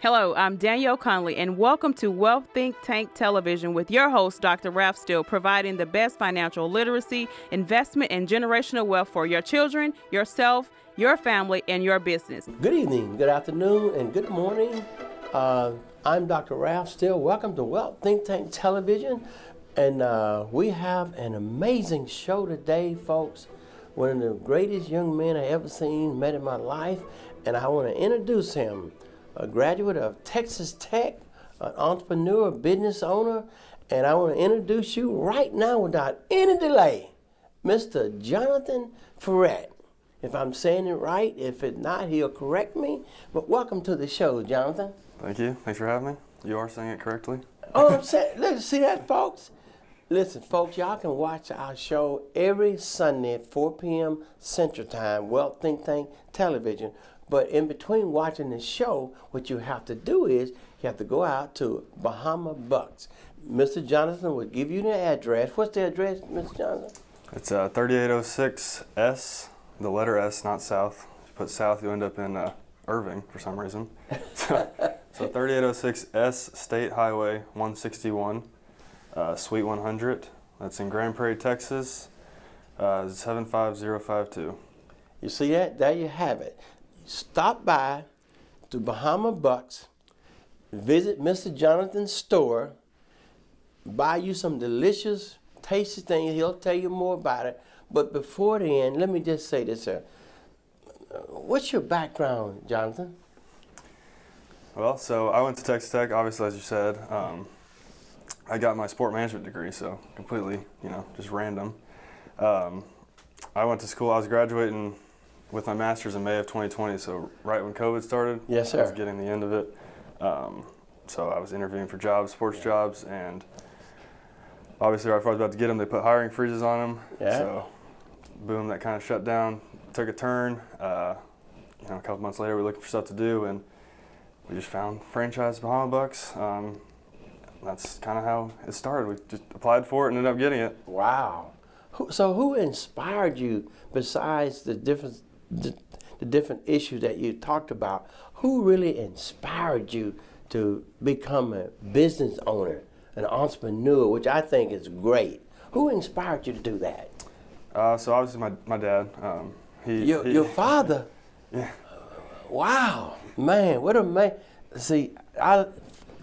Hello, I'm Danielle Conley, and welcome to Wealth Think Tank Television with your host, Dr. Ralph Steele, providing the best financial literacy, investment, and generational wealth for your children, yourself, your family, and your business. Good evening, good afternoon, and good morning. I'm Dr. Ralph Steele. Welcome to Wealth Think Tank Television. And we have an amazing show today, folks. One of the greatest young men I ever seen, met in my life. And I want to introduce him. A graduate of Texas Tech, an entrepreneur, business owner, and I want to introduce you right now without any delay, Mr. Jonathan Ferrant. If I'm saying it right, if it's not, he'll correct me. But welcome to the show, Jonathan. Thank you. Thanks for having me. You are saying it correctly. Oh, I'm saying, look, see that, folks? Listen, folks, y'all can watch our show every Sunday at 4 p.m. Central Time, Wealth Think Tank Television. But in between watching the show, what you have to do is you have to go out to Bahama Bucks. Mr. Jonathan will give you the address. What's the address, Mr. Jonathan? It's 3806 S, the letter S, not South. If you put South, you end up in Irving for some reason. So 3806 S State Highway 161, Suite 100. That's in Prairie, Texas, 75052. You see that? There you have it. Stop by to Bahama Bucks, visit Mr. Jonathan's store, buy you some delicious, tasty things. He'll tell you more about it. But before then, let me just say this, sir. What's your background, Jonathan? Well, so I went to Texas Tech, obviously, as you said. I got my sport management degree, so completely, just random. I went to school, I was graduating with my master's in May of 2020, so right when COVID started. Yes, sir. I was getting the end of it. So I was interviewing for jobs, sports jobs, and obviously right before I was about to get them, they put hiring freezes on them. Yeah. So boom, that kind of shut down, took a turn. A couple months later, we were looking for stuff to do, and we just found franchise Bahama Bucks. That's kind of how it started. We just applied for it and ended up getting it. Wow. So who inspired you besides the different issues that you talked about? Who really inspired you to become a business owner, an entrepreneur, which I think is great? Who inspired you to do that? So obviously my dad. Your father? Yeah. Wow, man, what a man. See,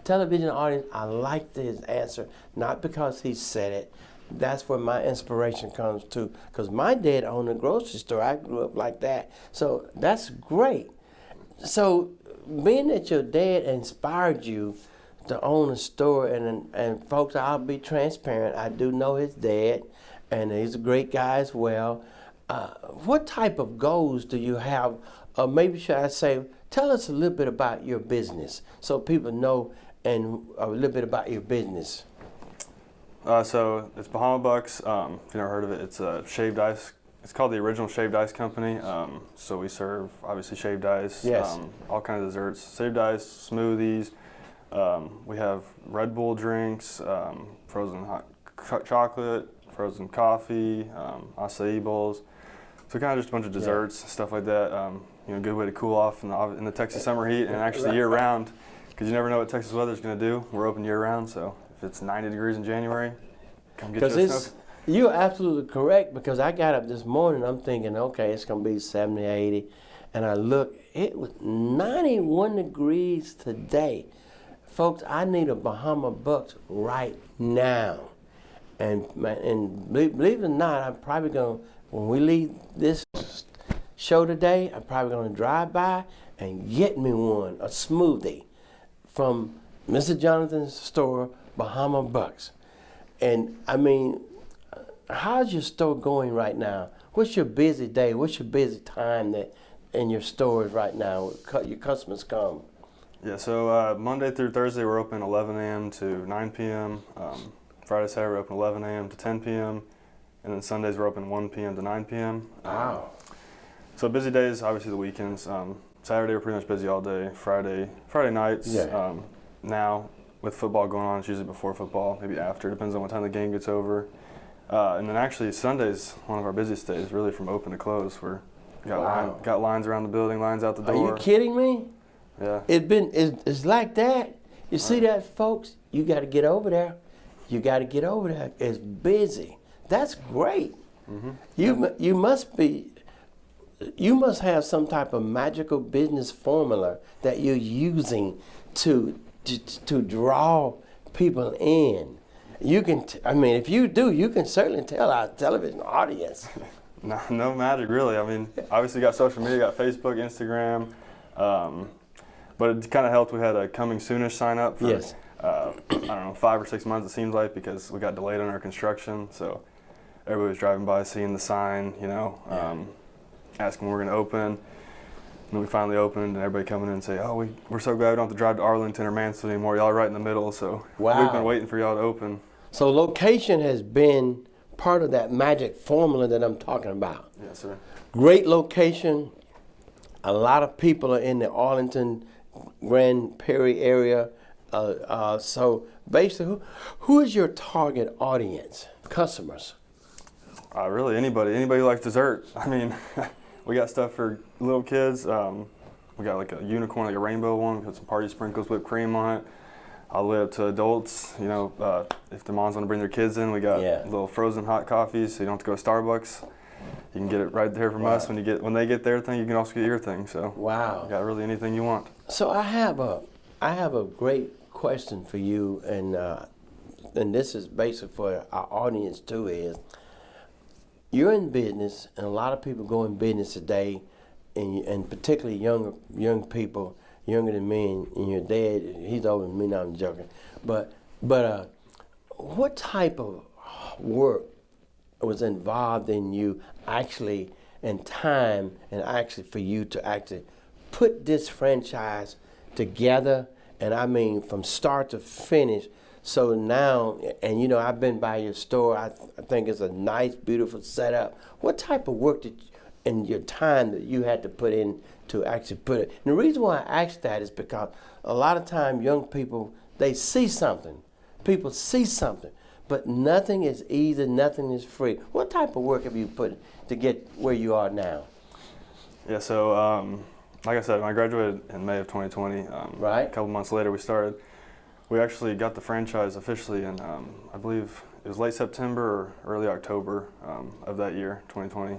television audience, I like his answer, not because he said it. That's where my inspiration comes to, because my dad owned a grocery store. I grew up like that. So that's great. So being that your dad inspired you to own a store, and folks, I'll be transparent. I do know his dad, and he's a great guy as well. What type of goals do you have? Or maybe should I say, tell us a little bit about your business so people know and a little bit about your business. So it's Bahama Bucks. If you've never heard of it, it's a shaved ice. It's called the Original Shaved Ice Company. So we serve obviously shaved ice, yes. All kinds of desserts, shaved ice, smoothies. We have Red Bull drinks, frozen hot chocolate, frozen coffee, acai bowls. So kind of just a bunch of desserts, stuff like that. Good way to cool off in the Texas summer heat, and actually year round, because you never know what Texas weather's going to do. We're open year round, so if it's 90 degrees in January, come get you a snow. You're absolutely correct, because I got up this morning, I'm thinking, okay, it's going to be 70, 80, and I look, it was 91 degrees today. Folks, I need a Bahama Bucks right now. And believe it or not, I'm probably going to, when we leave this show today, I'm probably going to drive by and get me one, a smoothie from Mr. Jonathan's store, Bahama Bucks. And I mean, how's your store going right now? What's your busy day? What's your busy time that in your stores right now? Your customers come. Yeah, so Monday through Thursday we're open 11 a.m. to 9 p.m. Friday, Saturday we're open 11 a.m. to 10 p.m. And then Sundays we're open 1 p.m. to 9 p.m. Wow. So busy days, obviously the weekends. Saturday we're pretty much busy all day. Friday nights. Yeah. Now with football going on, it's usually before football, maybe after. Depends on what time the game gets over. And then actually Sunday's one of our busiest days, really from open to close. We're got lines around the building, lines out the door. Are you kidding me? Yeah. It's like that. You see that, folks? You got to get over there. You got to get over there. It's busy. That's great. You must have some type of magical business formula that you're using to draw people in. You can, I mean, if you do, you can certainly tell our television audience. No magic, really. I mean, obviously got social media, got Facebook, Instagram, but it kind of helped. We had a coming soonish sign up for, Yes. I don't know, 5 or 6 months it seems like, because we got delayed on our construction. So everybody was driving by, seeing the sign, you know, asking when we're going to open. And then we finally opened, and everybody coming in and say, "Oh, we're so glad we don't have to drive to Arlington or Mansfield anymore. Y'all are right in the middle." So we've been waiting for y'all to open. So location has been part of that magic formula that I'm talking about. Yes, sir. Great location. A lot of people are in the Arlington, Grand Prairie area. So basically, who is your target audience, customers? Really, anybody who likes dessert. I mean, we got stuff for little kids. We got like a unicorn, like a rainbow one. We got some party sprinkles, whipped cream on it. I'll live to adults. You know, if the moms want to bring their kids in, we got little frozen hot coffees, so you don't have to go to Starbucks. You can get it right there from us. When they get their thing, you can also get your thing. So you got really anything you want. So I have a great question for you, and this is basic for our audience too. Is you're in business, and a lot of people go in business today, and particularly young people, younger than me, and your dad, he's older than me. Now I'm joking, but what type of work was involved in you actually, and time, and actually for you to actually put this franchise together, and I mean from start to finish. So now, and you know, I've been by your store. I think it's a nice, beautiful setup. What type of work in your time that you had to put in to actually put it? And the reason why I ask that is because a lot of time young people, they see something. People see something, but nothing is easy, nothing is free. What type of work have you put to get where you are now? Yeah, so like I said, when I graduated in May of 2020, a couple months later we started. We actually got the franchise officially in, I believe it was late September or early October of that year, 2020.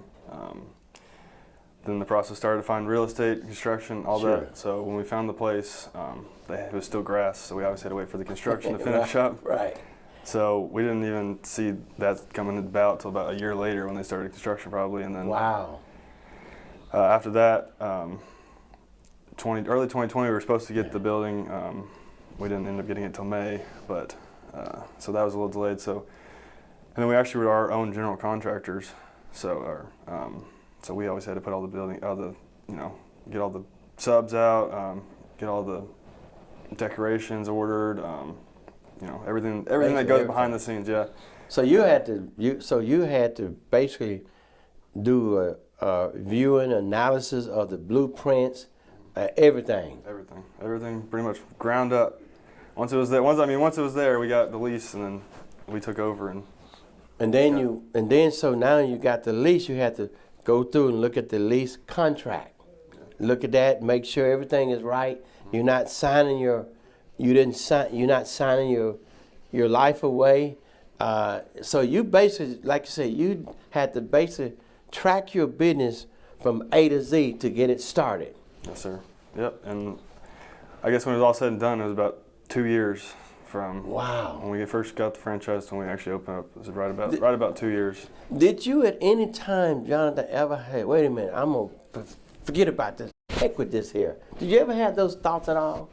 Then the process started to find real estate, construction, all that. So when we found the place, it was still grass, so we obviously had to wait for the construction to finish up. So we didn't even see that coming about until about a year later when they started construction probably. And then after that, early 2020, we were supposed to get the building. We didn't end up getting it till May, but so that was a little delayed. So, and then we actually were our own general contractors. So so we always had to put all the get all the subs out, get all the decorations ordered, everything that goes behind the scenes. Yeah. So you had to basically do a viewing analysis of the blueprints, everything. Everything, pretty much ground up. Once it was there, we got the lease, and then we took over so now you got the lease. You had to go through and look at the lease contract. Look at that, make sure everything is right. You're not signing your life away. So you basically, like you said, you had to basically track your business from A to Z to get it started. Yes, sir. Yep. And I guess when it was all said and done, it was about 2 years from when we first got the franchise to when we actually opened up. It was right about 2 years. Did you at any time, Jonathan, ever hey, wait a minute, I'm gonna forget about this. Heck with this here. Did you ever have those thoughts at all?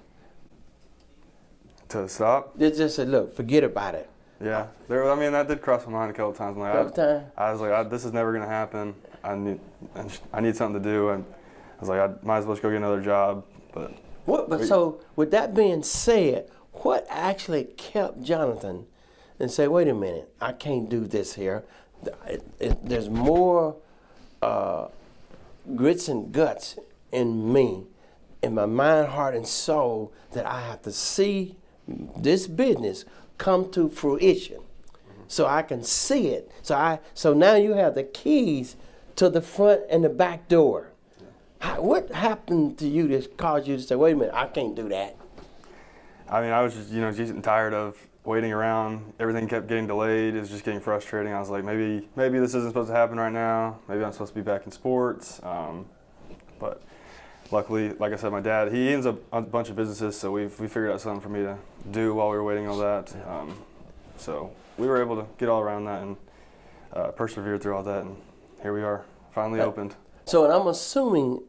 To stop? Just said, look, forget about it. Yeah. That did cross my mind a couple times. I was like, this is never gonna happen. I need something to do, and I was like, I might as well just go get another job. So with that being said, what actually kept Jonathan and say, wait a minute, I can't do this here. There's more grits and guts in me, in my mind, heart, and soul, that I have to see this business come to fruition, so I can see it. So now you have the keys to the front and the back door. What happened to you that caused you to say, wait a minute, I can't do that? I mean, I was just, just getting tired of waiting around. Everything kept getting delayed. It was just getting frustrating. I was like, maybe this isn't supposed to happen right now. Maybe I'm supposed to be back in sports. But luckily, like I said, my dad, he owns a bunch of businesses, so we figured out something for me to do while we were waiting on that. So we were able to get all around that and persevere through all that, and here we are, finally opened. So, and I'm assuming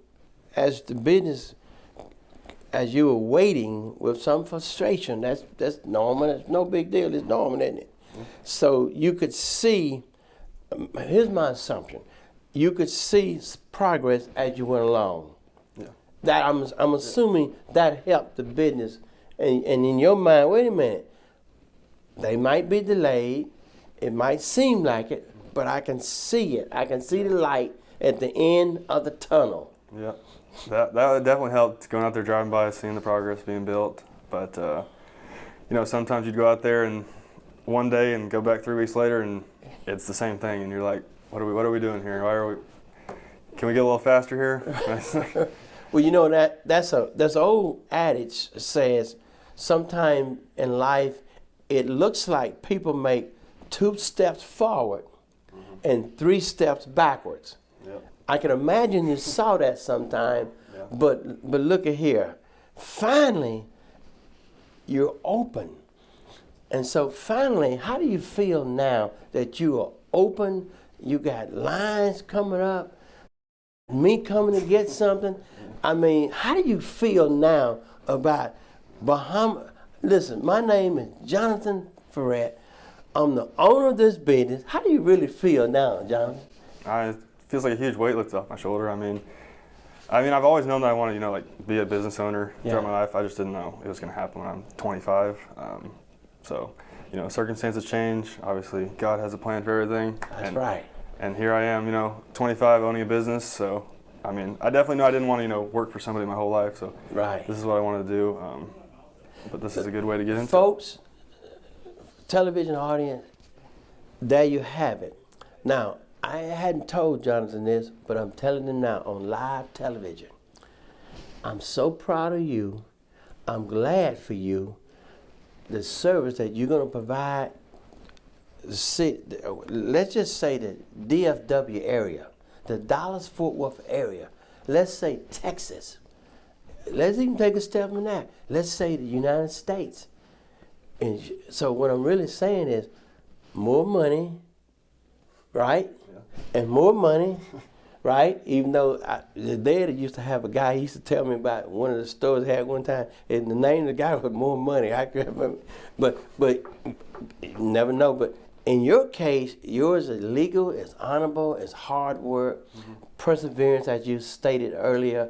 as the business, as you were waiting with some frustration, that's normal. That's no big deal. It's normal, isn't it? Mm-hmm. So you could see, here's my assumption, you could see progress as you went along. Yeah. That I'm assuming that helped the business. And in your mind, wait a minute, they might be delayed, it might seem like it, but I can see it. I can see the light at the end of the tunnel. Yeah. That definitely helped, going out there, driving by, seeing the progress being built. But sometimes you'd go out there and one day and go back 3 weeks later and it's the same thing, and you're like, what are we doing here? Can we get a little faster here? Well, that's an old adage says, sometime in life it looks like people make 2 steps forward and 3 steps backwards. Yep. I can imagine you saw that sometime, yeah. but look at here. Finally, you're open. And so finally, how do you feel now that you are open? You got lines coming up, me coming to get something. I mean, how do you feel now about Bahama? Listen, my name is Jonathan Ferrant. I'm the owner of this business. How do you really feel now, Jonathan? It feels like a huge weight lifted off my shoulder. I mean, I've always known that I wanted to, be a business owner throughout my life. I just didn't know it was going to happen when I'm 25. So, circumstances change. Obviously, God has a plan for everything. That's right. And here I am, 25, owning a business. So, I definitely know I didn't want to, work for somebody my whole life. So, right. This is what I wanted to do. But this is a good way to get into it. Folks, television audience, there you have it. Now, I hadn't told Jonathan this, but I'm telling him now on live television. I'm so proud of you. I'm glad for you. The service that you're going to provide, let's just say the DFW area, the Dallas-Fort Worth area, let's say Texas. Let's even take a step from that. Let's say the United States. And so what I'm really saying is more money, right? Yeah. And more money, right? Even though the dad used to have a guy, he used to tell me about one of the stores he had one time, and the name of the guy was More Money. I could remember. But you never know. But in your case, yours is legal, it's honorable, it's hard work, perseverance, as you stated earlier.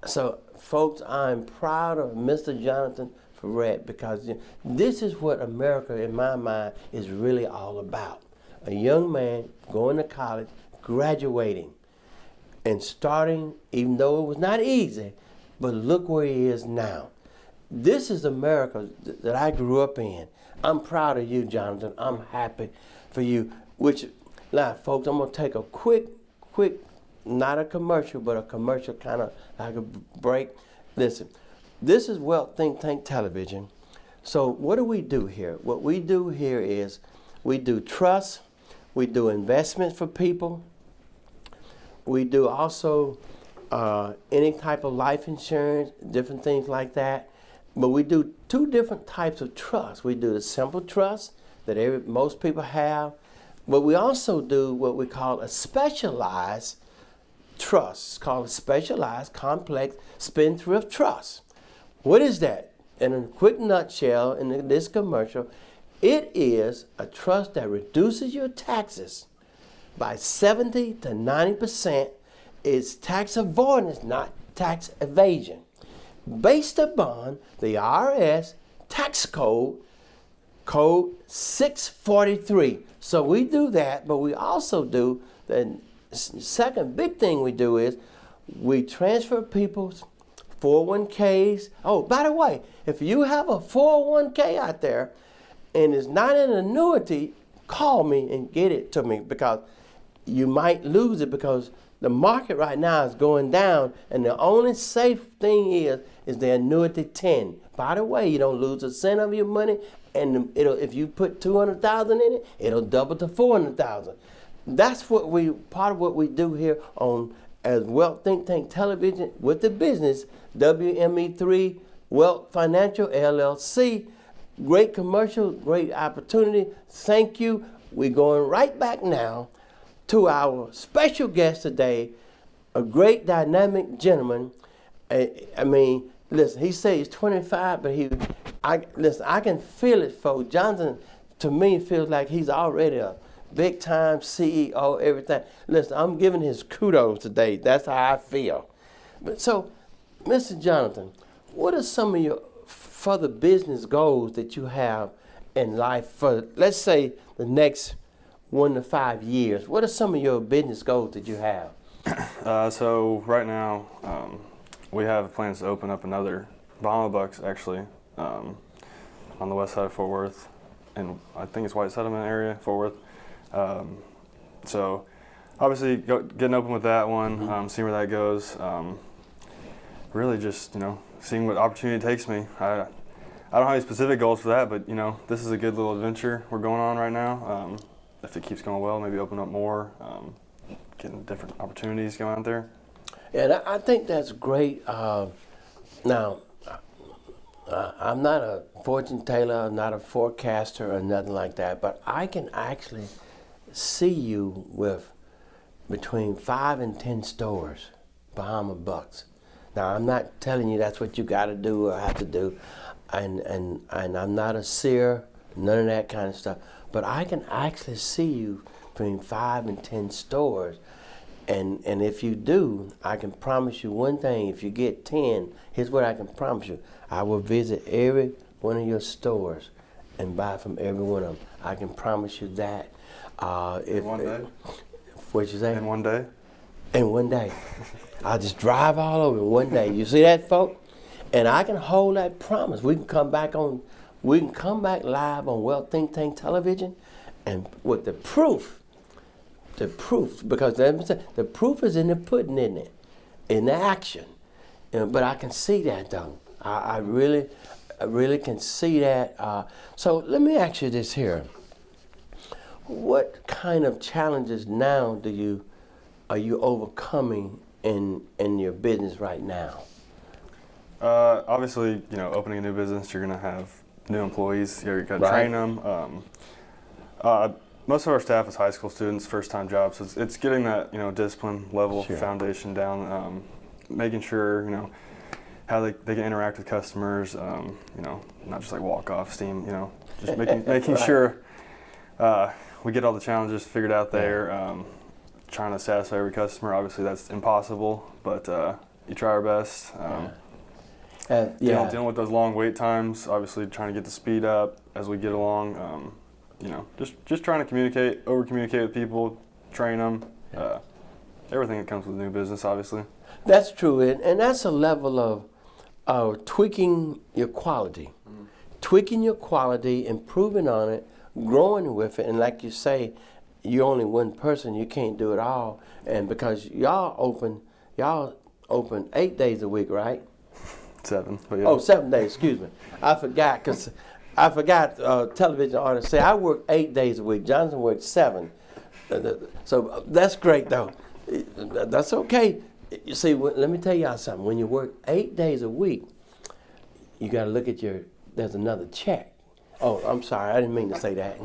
So, folks, I'm proud of Mr. Jonathan Ferrant because this is what America, in my mind, is really all about. A young man going to college, graduating, and starting, even though it was not easy, but look where he is now. This is America that I grew up in. I'm proud of you, Jonathan. I'm happy for you. Now, folks, I'm going to take a quick, not a commercial, but a commercial kind of like a break. Listen, this is Wealth Think Tank Television. So what do we do here? What we do here is we do trust, we do investments for people, we do also any type of life insurance, different things like that. But we do 2 different types of trust. We do the simple trust that most people have, but we also do what we call a specialized trust. It's called a specialized complex spendthrift trust. What is that? In a quick nutshell, in this commercial, it is a trust that reduces your taxes by 70 to 90%. It's tax avoidance, not tax evasion, based upon the IRS tax code 643. So we do that, but we also do the second big thing we do is we transfer people's 401ks. Oh, by the way, if you have a 401k out there and it's not an annuity, call me and get it to me because you might lose it because the market right now is going down, and the only safe thing is the annuity 10. By the way, you don't lose a cent of your money, and if you put 200,000 in it, it'll double to 400,000. That's part of what we do here on as Wealth Think Tank Television with the business WME3 Wealth Financial LLC. Great commercial, great opportunity. Thank you. We're going right back now to our special guest today, a great dynamic gentleman. I mean, listen, he says he's 25, but I can feel it, folks. Jonathan, to me, feels like he's already a big-time CEO, everything. Listen, I'm giving his kudos today. That's how I feel. But so, Mr. Jonathan, what are some of your further business goals that you have in life for, let's say, the next 1 to 5 years? What are some of your business goals that you have? So right now, we have plans to open up another Bahama Bucks, actually, on the west side of Fort Worth, and I think it's White Settlement area, Fort Worth. So obviously getting open with that one, seeing where that goes. Really just, seeing what opportunity takes me. I don't have any specific goals for that, but this is a good little adventure we're going on right now. If it keeps going well, maybe open up more, getting different opportunities going out there. And I think that's great. Now, I'm not a fortune teller, I'm not a forecaster or nothing like that, but I can actually see you with between 5 and 10 stores, Bahama Bucks. Now, I'm not telling you that's what you got to do or have to do, and I'm not a seer, none of that kind of stuff, but I can actually see you between 5 and 10 stores, and if you do, I can promise you one thing. If you get 10, here's what I can promise you. I will visit every one of your stores and buy from every one of them. I can promise you that. In one day? What'd you say? In one day? In one day. I'll just drive all over in one day. You see that, folks? And I can hold that promise. We can come back live on Wealth Think Tank Television, and with the proof, because the proof is in the pudding, isn't it? In the action. But I can see that, though. I really can see that. So let me ask you this here. What kind of challenges now are you overcoming in your business right now? Obviously, opening a new business, you're going to have new employees. You got to train them. Most of our staff is high school students, first-time jobs. So it's getting that discipline level foundation down, making sure how they can interact with customers. Not just like walk-off steam. Just making sure we get all the challenges figured out there. Trying to satisfy every customer, obviously that's impossible, but you try our best. Dealing with those long wait times, obviously trying to get the speed up as we get along. Just trying to communicate, over-communicate with people, train them, everything that comes with a new business, obviously. That's true, and that's a level of tweaking your quality. Tweaking your quality, improving on it, growing with it, and like you say, you're only one person, you can't do it all. And because y'all open 8 days a week, right? 7. But yeah. Oh, 7 days, excuse me. I forgot, television artists say I work 8 days a week. Jonathan works 7. So that's great, though. That's okay. You see, let me tell y'all something. When you work 8 days a week, you got to look at there's another check. Oh, I'm sorry, I didn't mean to say that.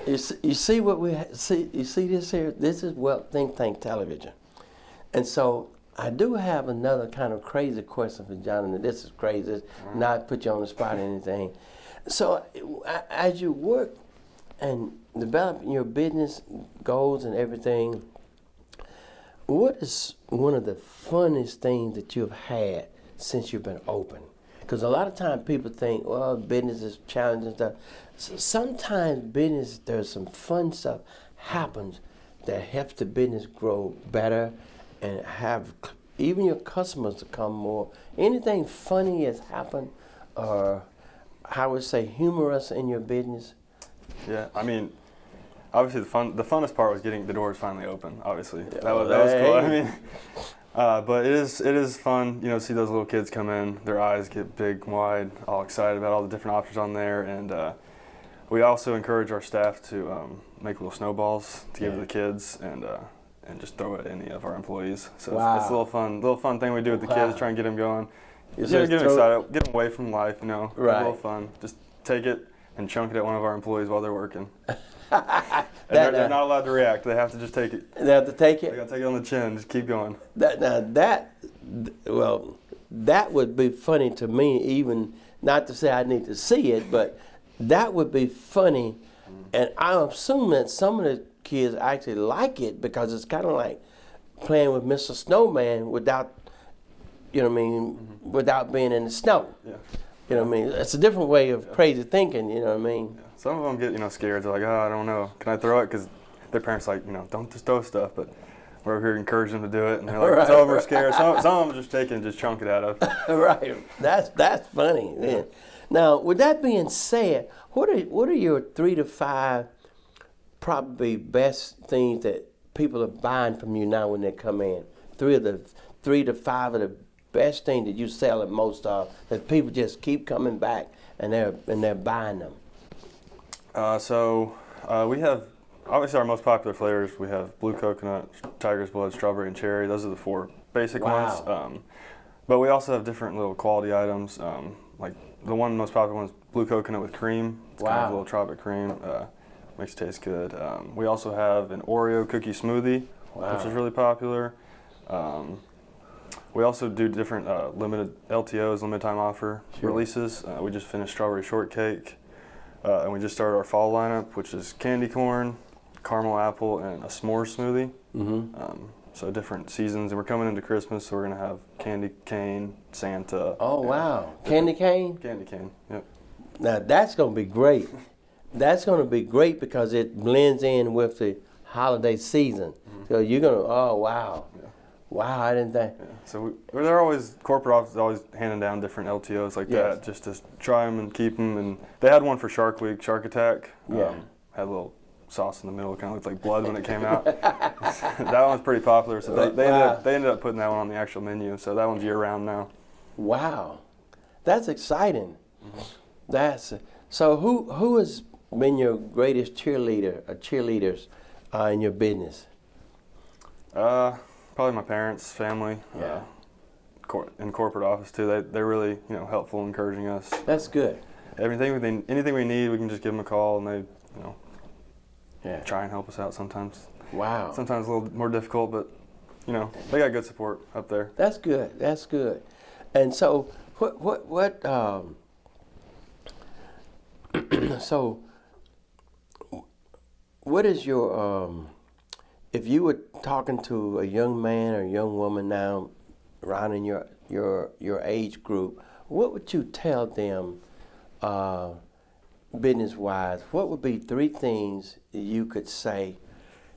You see what we see? You see this here? This is Wealth Think Tank Television. And so I do have another kind of crazy question for Jonathan. This is crazy. Not put you on the spot or anything. So as you work and develop your business goals and everything, what is one of the funnest things that you've had since you've been open? Because a lot of times people think, well, business is challenging stuff. So sometimes business, there's some fun stuff happens that helps the business grow better and have even your customers to come more. Anything funny has happened, or I would say humorous in your business? Yeah, I mean, obviously the funnest part was getting the doors finally open. Obviously, Yeah, that was cool. I mean, but it is fun, you know, see those little kids come in, their eyes get big, wide, all excited about all the different options on there, and we also encourage our staff to make little snowballs to give to the kids and just throw it at any of our employees. So it's a little fun thing we do with the kids, try and get them going. Get them excited, get them away from life, you know. Right. A little fun. Just take it and chunk it at one of our employees while they're working. They're not allowed to react. They have to just take it. They have to take it? They got to take it on the chin. Just keep going. That would be funny to me, even not to say I need to see it, but that would be funny. And I assume that some of the kids actually like it because it's kind of like playing with Mr. Snowman without, you know what I mean, without being in the snow. Yeah. You know what I mean? It's a different way of crazy thinking, you know what I mean? Yeah. Some of them get, you know, scared. They're like, oh, I don't know. Can I throw it? Because their parents are like, you know, don't just throw stuff. But we're over here encouraging them to do it. And they're like, some of them are scared. Some of them just take it and just chunk it out of. Right. That's funny. Yeah. Now, with that being said, what are your 3 to 5 probably best things that people are buying from you now when they come in? 3 to 5 of the best things that you sell at most of that people just keep coming back and they're buying them. We have obviously our most popular flavors. We have blue coconut, tiger's blood, strawberry, and cherry. Those are the 4 basic ones. But we also have different little quality items. Like the most popular one is blue coconut with cream. It's kind of a little tropic cream. Makes it taste good. We also have an Oreo cookie smoothie, which is really popular. We also do different limited LTOs, limited time offer releases. We just finished strawberry shortcake, and we just started our fall lineup, which is candy corn, caramel apple, and a s'more smoothie. So different seasons, and we're coming into Christmas, so we're gonna have candy cane, Santa. Oh wow, candy cane? Candy cane, yep. Now that's gonna be great. That's gonna be great because it blends in with the holiday season. So you're gonna, oh wow. Wow, I didn't think. Yeah. So they're always, corporate office is always handing down different LTOs like that, just to try them and keep them. And they had one for Shark Week, Shark Attack. Had a little sauce in the middle, kind of looked like blood when it came out. That one's pretty popular, so they ended up putting that one on the actual menu. So that one's year round now. Wow, that's exciting. So who has been your greatest cheerleader or cheerleaders in your business? Probably my parents, family, in corporate office too. They're really, you know, helpful, encouraging us. That's good. Anything we need, we can just give them a call, and they, you know, try and help us out sometimes. Wow. Sometimes a little more difficult, but you know, they got good support up there. That's good. That's good. And so, so what is your if you were talking to a young man or a young woman now around in your age group, what would you tell them business-wise? What would be 3 things you could say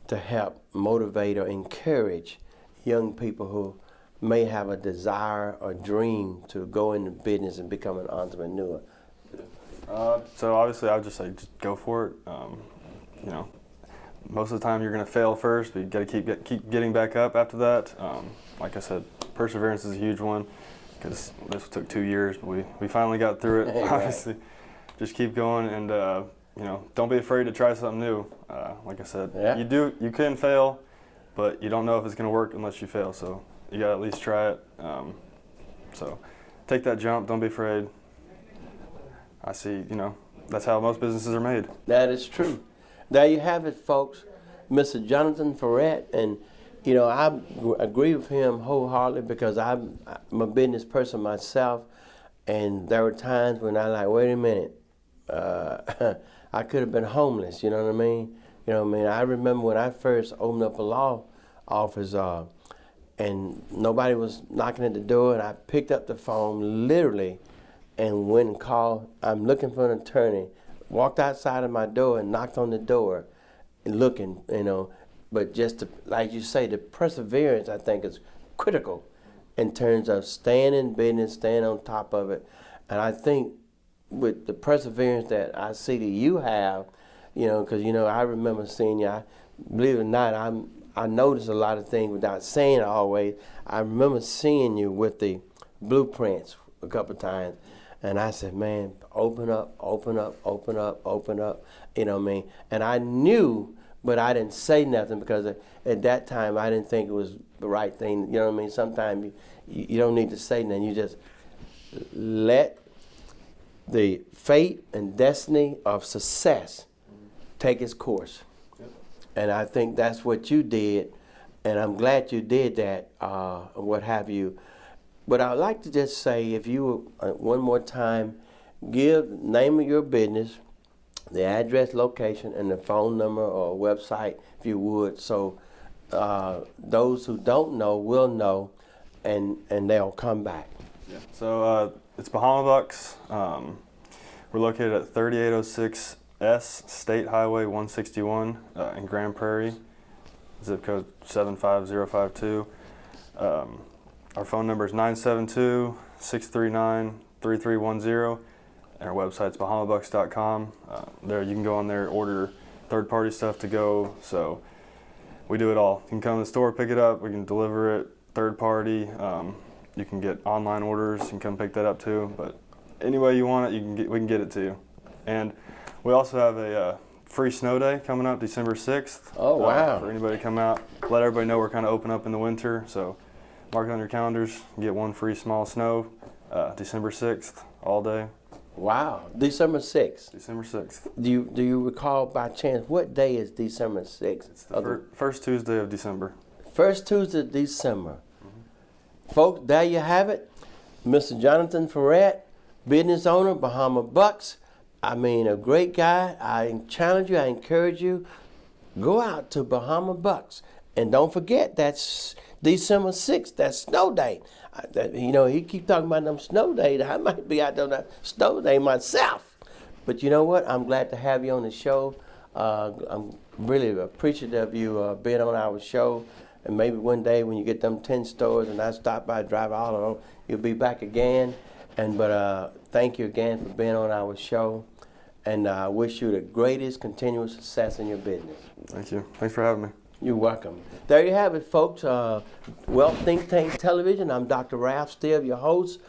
to help motivate or encourage young people who may have a desire or dream to go into business and become an entrepreneur? So obviously I would just say just go for it. You know, most of the time you're going to fail first, but you got to keep getting back up after that. Like I said, perseverance is a huge one because this took 2 years, but we finally got through it. Obviously, just keep going and you know, don't be afraid to try something new. Like I said, you can fail, but you don't know if it's going to work unless you fail. So you got to at least try it. So take that jump. Don't be afraid. I see. You know, that's how most businesses are made. That is true. There you have it, folks. Mr. Jonathan Ferrant, and you know, I agree with him wholeheartedly because I'm a business person myself, and there were times when I like, wait a minute, I could have been homeless. You know what I mean? You know what I mean? I remember when I first opened up a law office, and nobody was knocking at the door, and I picked up the phone literally, and went and called. I'm looking for an attorney. Walked outside of my door and knocked on the door and looking, you know, but just like you say, the perseverance I think is critical in terms of staying in business, staying on top of it. And I think with the perseverance that I see that you have, because I remember seeing you. Believe it or not, I noticed a lot of things without saying it always. I remember seeing you with the blueprints a couple of times, and I said, man, open up, open up, open up, open up. You know what I mean? And I knew, but I didn't say nothing because at that time I didn't think it was the right thing. You know what I mean? Sometimes you don't need to say nothing. You just let the fate and destiny of success take its course. Yep. And I think that's what you did, and I'm glad you did that, what have you. But I'd like to just say, if you one more time, give the name of your business, the address, location, and the phone number or website, if you would, so those who don't know will know, and they'll come back. Yeah. So it's Bahama Bucks. We're located at 3806 S State Highway 161 in Grand Prairie, zip code 75052. Our phone number is 972-639-3310, and our website's bahamabucks.com. There you can go on there, order third-party stuff to go. So we do it all. You can come to the store, pick it up. We can deliver it third-party. You can get online orders. You can come pick that up too. But any way you want it, we can get it to you. And we also have a free snow day coming up December 6th. Oh, wow. For anybody to come out. Let everybody know we're kind of open up in the winter. So mark it on your calendars. Get one free small snow December 6th, all day. Wow, December 6th. December 6th. Do you recall by chance what day is December 6th? It's the first Tuesday of December. First Tuesday of December. Mm-hmm. Folks, there you have it. Mr. Jonathan Ferrant, business owner, Bahama Bucks. I mean, a great guy. I challenge you, I encourage you, go out to Bahama Bucks. And don't forget, that's December 6th, that's snow day. He keep talking about them snow days. I might be out there on that snow day myself. But you know what? I'm glad to have you on the show. I'm really appreciative of you being on our show. And maybe one day when you get them 10 stores and I stop by, drive all of them, you'll be back again. But thank you again for being on our show. And I wish you the greatest continuous success in your business. Thank you. Thanks for having me. You're welcome. There you have it, folks. Wealth Think Tank Television. I'm Dr. Ralph Steele, your host.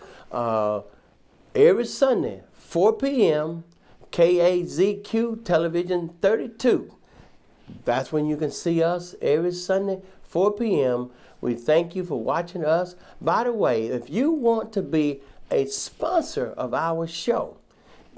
Every Sunday, 4 p.m., KAZQ Television 32. That's when you can see us every Sunday, 4 p.m. We thank you for watching us. By the way, if you want to be a sponsor of our show,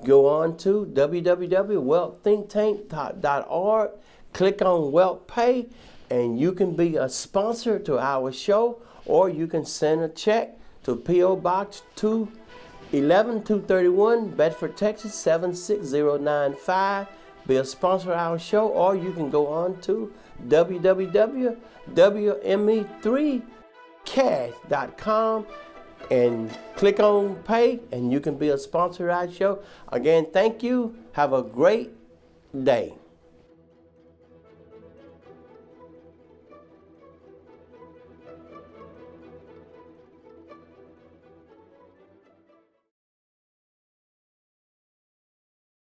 go on to www.wealththinktank.org. Click on Wealth Pay, and you can be a sponsor to our show, or you can send a check to P.O. Box 231, Bedford, Texas 76095. Be a sponsor of our show, or you can go on to www.wme3cash.com and click on Pay, and you can be a sponsor of our show. Again, thank you. Have a great day.